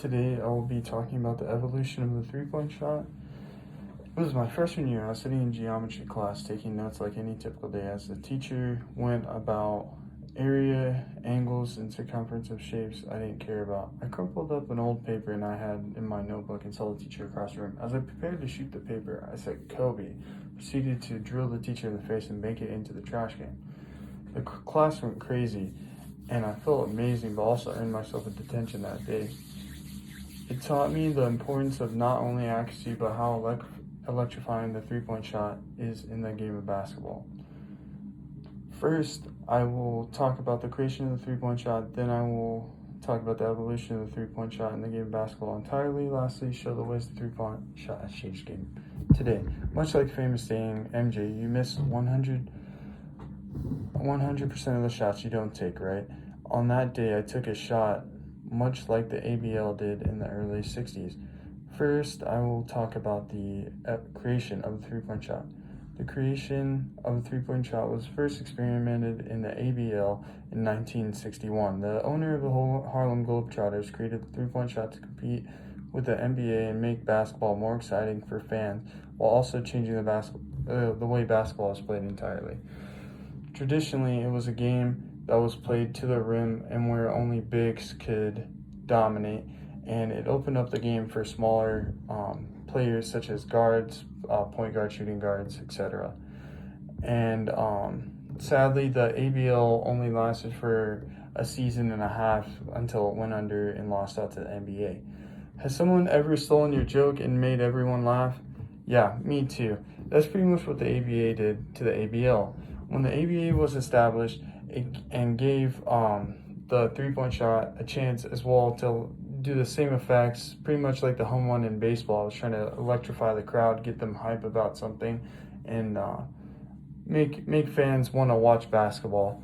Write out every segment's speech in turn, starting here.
Today I will be talking about the evolution of the three-point shot. It was my freshman year. I was sitting in geometry class taking notes like any typical day as the teacher went about area, angles, and circumference of shapes I didn't care about. I crumpled up an old paper and I had in my notebook and saw the teacher across the room. As I prepared to shoot the paper, I said Kobe, proceeded to drill the teacher in the face and make it into the trash can. The class went crazy and I felt amazing but also earned myself a detention that day. It taught me the importance of not only accuracy but how electrifying the three-point shot is in the game of basketball. First, I will talk about the creation of the three-point shot, then I will talk about the evolution of the three-point shot in the game of basketball entirely. Lastly, show the ways the three-point shot has changed the game. Today, much like famous saying, MJ, you miss 100% of the shots you don't take, right? On that day, I took a shot much like the ABL did in the early 60s. First, I will talk about the creation of the three-point shot. The creation of the three-point shot was first experimented in the ABL in 1961. The owner of the Harlem Globetrotters created the three-point shot to compete with the NBA and make basketball more exciting for fans, while also changing the way basketball is played entirely. Traditionally, it was a game that was played to the rim and where only bigs could dominate, and it opened up the game for smaller players such as guards, point guard, shooting guards, etc. And sadly, the ABL only lasted for a season and a half until it went under and lost out to the NBA. Has someone ever stolen your joke and made everyone laugh? Yeah, me too. That's pretty much what the ABA did to the ABL. When the ABA was established, and gave the three-point shot a chance as well to do the same effects, pretty much like the home run in baseball. I was trying to electrify the crowd, get them hype about something, and make fans want to watch basketball.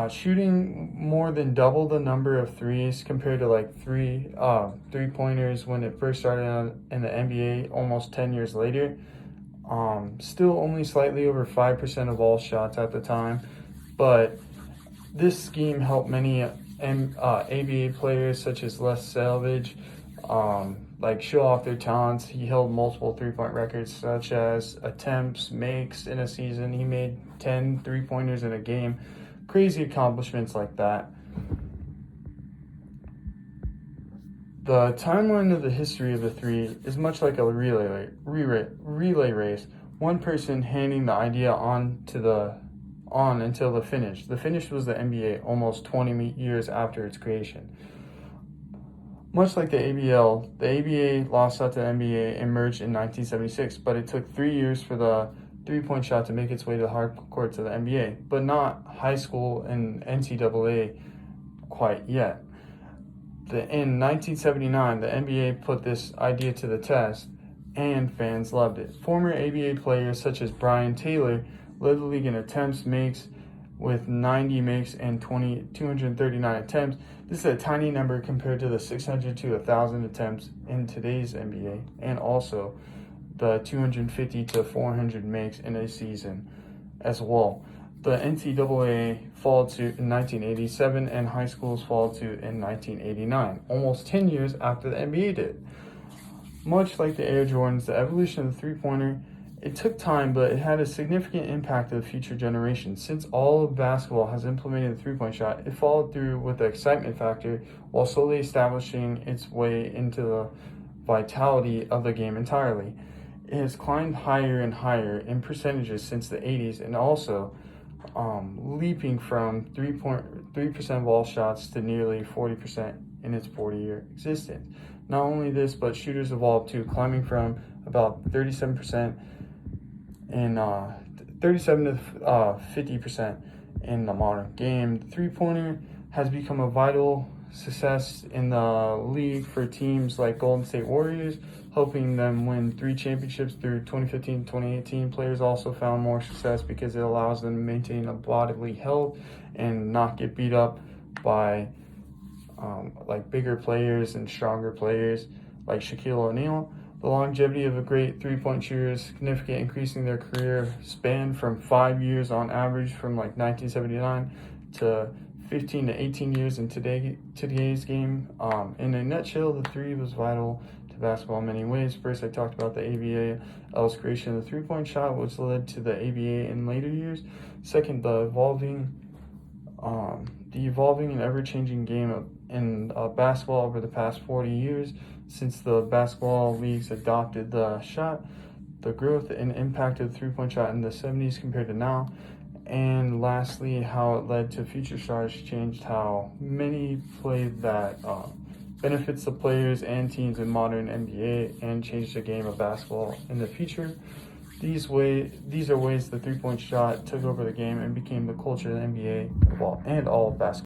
Shooting more than double the number of threes compared to like three-pointers when it first started in the NBA almost 10 years later. Still only slightly over 5% of all shots at the time, but this scheme helped many ABA players such as Les Savage show off their talents. He held multiple three-point records such as attempts, makes in a season. He made 10 three-pointers in a game. Crazy accomplishments like that. The timeline of the history of the three is much like a relay race. One person handing the idea on until the finish. The finish was the NBA almost 20 years after its creation. Much like the ABL, the ABA lost out to the NBA and merged in 1976, but it took 3 years for the three-point shot to make its way to the hard courts of the NBA, but not high school and NCAA quite yet. In 1979, the NBA put this idea to the test, and fans loved it. Former ABA players such as Brian Taylor led the league in attempts, makes, with 90 makes and 239 attempts. This is a tiny number compared to the 600 to 1,000 attempts in today's NBA, and also the 250 to 400 makes in a season as well. The NCAA followed suit in 1987 and high schools followed suit in 1989, almost 10 years after the NBA did. Much like the Air Jordans, the evolution of the three-pointer, it took time, but it had a significant impact on the future generations. Since all of basketball has implemented the three-point shot, it followed through with the excitement factor while slowly establishing its way into the vitality of the game entirely. It has climbed higher and higher in percentages since the 80s and also leaping from 3% of all shots to nearly 40% in its 40-year existence. Not only this, but shooters evolved too, climbing from about 37% in 37 to 50% in the modern game. The three-pointer has become a vital success in the league for teams like Golden State Warriors, helping them win 3 championships through 2015-2018. Players also found more success because it allows them to maintain a bodily health and not get beat up by bigger players and stronger players like Shaquille O'Neal. The longevity of a great three-point shooter is significant, increasing their career span from 5 years on average from like 1979 to 15 to 18 years in today's game. In a nutshell, the three was vital to basketball in many ways. First, I talked about the ABA's creation of the three-point shot, which led to the ABA in later years. Second, the evolving and ever-changing game in basketball over the past 40 years since the basketball leagues adopted the shot, the growth and impact of the three-point shot in the 70s compared to now, and lastly, how it led to future stars, changed how many play that benefits the players and teams in modern NBA, and changed the game of basketball in the future. These are ways the three-point shot took over the game and became the culture of the NBA and all of basketball.